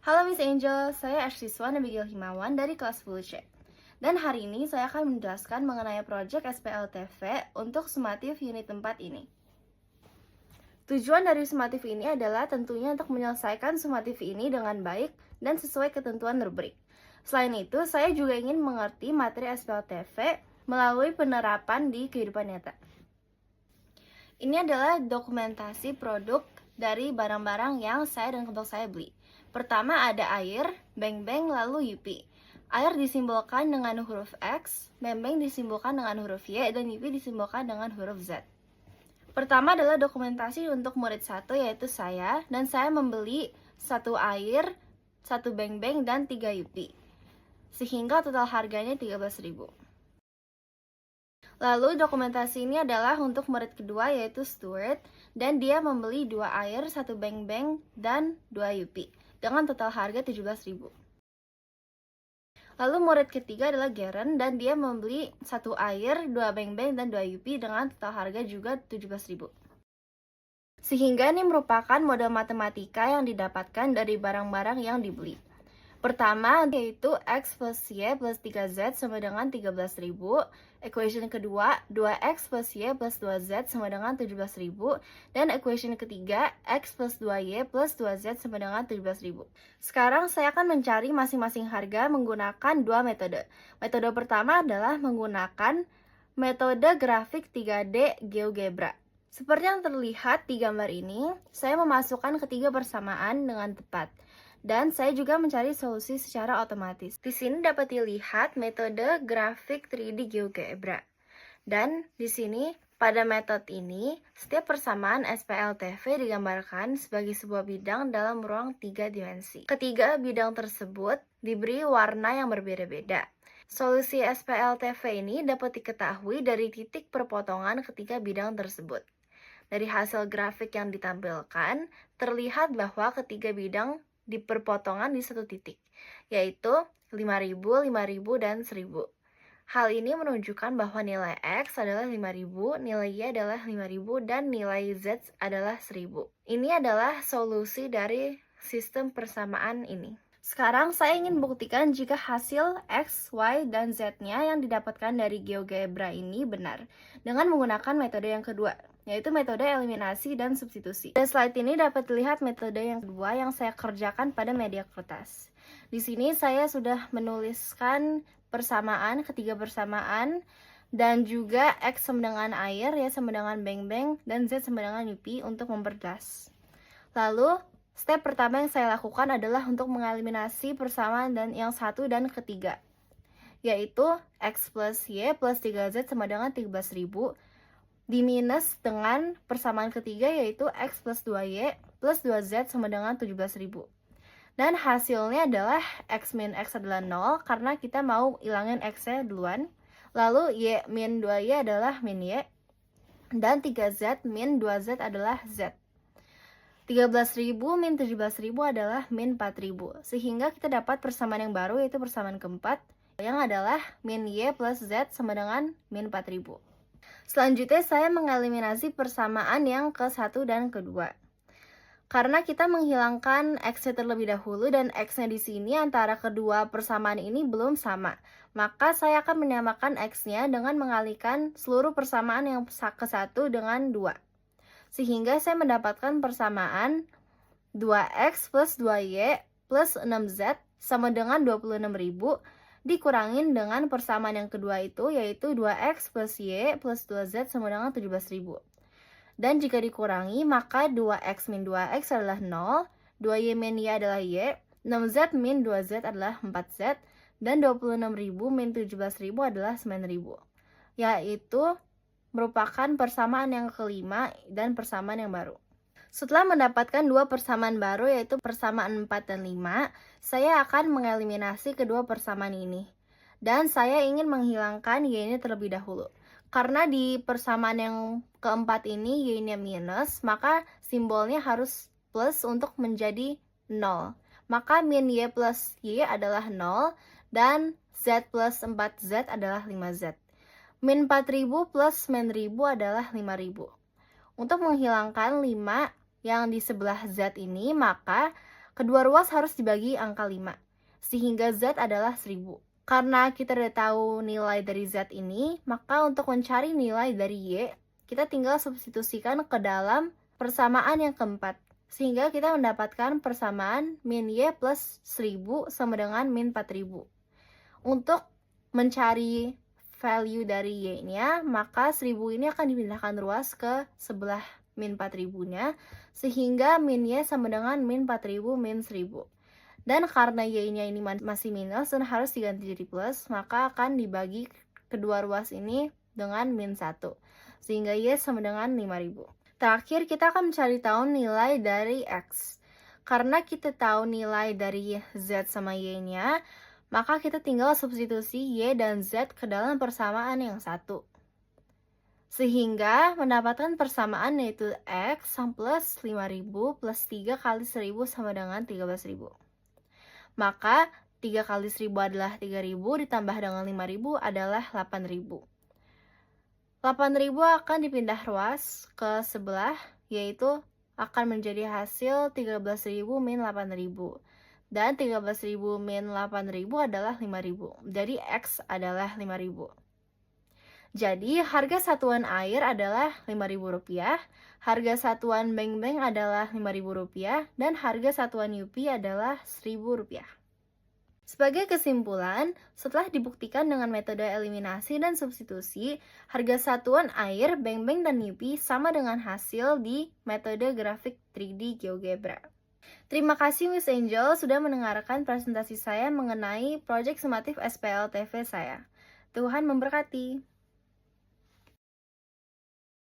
Halo Miss Angel, saya Ashiswa Nabigil Himawan dari kelas 10C. Dan hari ini saya akan menjelaskan mengenai proyek SPLTV untuk sumatif unit 4 ini. Tujuan dari sumatif ini adalah tentunya untuk menyelesaikan sumatif ini dengan baik dan sesuai ketentuan rubrik. Selain itu, saya juga ingin mengerti materi SPLTV melalui penerapan di kehidupan nyata. Ini adalah dokumentasi produk dari barang-barang yang saya dan kelompok saya beli. Pertama ada air, beng-beng, lalu Yupi. Air disimbolkan dengan huruf X, beng-beng disimbolkan dengan huruf Y, dan Yupi disimbolkan dengan huruf Z. Pertama adalah dokumentasi untuk murid 1, yaitu saya, dan saya membeli 1 air, 1 beng-beng, dan 3 Yupi. Sehingga total harganya 13.000. Lalu dokumentasi ini adalah untuk murid kedua yaitu Stuart, dan dia membeli 2 air, 1 beng-beng, dan 2 Yupi dengan total harga 17.000. Lalu murid ketiga adalah Garen, dan dia membeli 1 air, 2 beng-beng, dan 2 Yupi dengan total harga juga 17.000. Sehingga ini merupakan model matematika yang didapatkan dari barang-barang yang dibeli. Pertama yaitu X plus Y plus 3Z sama dengan 13.000. Equation kedua 2X plus Y plus 2Z sama dengan 17.000. Dan equation ketiga X plus 2Y plus 2Z sama dengan 17.000. Sekarang saya akan mencari masing-masing harga menggunakan dua metode. Metode pertama adalah menggunakan metode grafik 3D GeoGebra. Seperti yang terlihat di gambar ini, saya memasukkan ketiga persamaan dengan tepat. Dan saya juga mencari solusi secara otomatis. Di sini dapat dilihat metode grafik 3D GeoGebra. Dan di sini pada metode ini, setiap persamaan SPLTV digambarkan sebagai sebuah bidang dalam ruang 3 dimensi. Ketiga bidang tersebut diberi warna yang berbeda-beda. Solusi SPLTV ini dapat diketahui dari titik perpotongan ketiga bidang tersebut. Dari hasil grafik yang ditampilkan, terlihat bahwa ketiga bidang di perpotongan di satu titik, yaitu 5.000, 5.000, dan 1.000. Hal ini menunjukkan bahwa nilai X adalah 5.000, nilai Y adalah 5.000, dan nilai Z adalah 1.000. Ini adalah solusi dari sistem persamaan ini. Sekarang saya ingin buktikan jika hasil X, Y, dan Z-nya yang didapatkan dari GeoGebra ini benar, dengan menggunakan metode yang kedua, yaitu metode eliminasi dan substitusi. Pada slide ini dapat dilihat metode yang kedua yang saya kerjakan pada media kertas. Di sini saya sudah menuliskan persamaan, ketiga persamaan, dan juga X sama dengan air, Y sama dengan beng-beng, dan Z sama dengan Yupi untuk memperjelas. Lalu, step pertama yang saya lakukan adalah untuk mengeliminasi persamaan dan yang satu dan ketiga, yaitu X plus Y plus 3Z sama dengan 13.000, diminus dengan persamaan ketiga yaitu X plus 2Y plus 2Z sama dengan 17.000. Dan hasilnya adalah X min X adalah 0 karena kita mau ilangin X-nya duluan. Lalu Y min 2Y adalah min Y. Dan 3Z min 2Z adalah Z. 13.000 min 17.000 adalah min 4.000. Sehingga kita dapat persamaan yang baru yaitu persamaan keempat yang adalah min Y plus Z sama dengan min 4.000. Selanjutnya saya mengeliminasi persamaan yang ke-1 dan kedua. Karena kita menghilangkan X-nya terlebih dahulu dan X-nya di sini antara kedua persamaan ini belum sama. Maka saya akan menyamakan X-nya dengan mengalihkan seluruh persamaan yang ke-1 dengan 2. Sehingga saya mendapatkan persamaan 2X plus 2Y plus 6Z sama dengan 26.000 dikurangin dengan persamaan yang kedua itu yaitu 2X plus Y plus 2Z sama dengan 17.000. Dan jika dikurangi maka 2X min 2X adalah 0, 2Y min Y adalah Y, 6Z min 2Z adalah 4Z, dan 26.000 min 17.000 adalah 9.000. Yaitu merupakan persamaan yang kelima dan persamaan yang baru. Setelah mendapatkan dua persamaan baru yaitu persamaan 4 dan 5, saya akan mengeliminasi kedua persamaan ini. Dan saya ingin menghilangkan Y-nya terlebih dahulu. Karena di persamaan yang keempat ini Y-nya minus, maka simbolnya harus plus untuk menjadi 0. Maka min Y plus Y adalah 0 dan Z plus 4Z adalah 5Z. Min 4.000 plus min 1.000 adalah 5.000. Untuk menghilangkan 5 yang di sebelah Z ini, maka kedua ruas harus dibagi angka 5, sehingga Z adalah 1000. Karena kita udah tahu nilai dari Z ini, maka untuk mencari nilai dari Y, kita tinggal substitusikan ke dalam persamaan yang keempat. Sehingga kita mendapatkan persamaan min Y plus 1000 sama dengan min 4000. Untuk mencari value dari Y-nya, maka 1000 ini akan dipindahkan ruas ke sebelah min 4000-nya, sehingga min Y sama dengan min 4000 min 1000. Dan karena Y-nya ini masih minus dan harus diganti jadi plus, maka akan dibagi kedua ruas ini dengan min 1. Sehingga Y sama dengan 5000. Terakhir, kita akan mencari tahu nilai dari X. Karena kita tahu nilai dari Z sama Y-nya, maka kita tinggal substitusi Y dan Z ke dalam persamaan yang satu. Sehingga mendapatkan persamaan yaitu X plus 5000 plus 3 kali 1000 sama dengan 13000. Maka 3 kali 1000 adalah 3000 ditambah dengan 5000 adalah 8000. 8000 akan dipindah ruas ke sebelah, yaitu akan menjadi hasil 13.000 min 8.000. Dan 13.000 min 8.000 adalah 5.000. Jadi X adalah 5.000. Jadi harga satuan air adalah Rp5.000, harga satuan beng-beng adalah Rp5.000, dan harga satuan Yupi adalah Rp1.000. Sebagai kesimpulan, setelah dibuktikan dengan metode eliminasi dan substitusi, harga satuan air, beng-beng, dan Yupi sama dengan hasil di metode grafik 3D GeoGebra. Terima kasih Miss Angel sudah mendengarkan presentasi saya mengenai proyek sumatif SPLTV saya. Tuhan memberkati.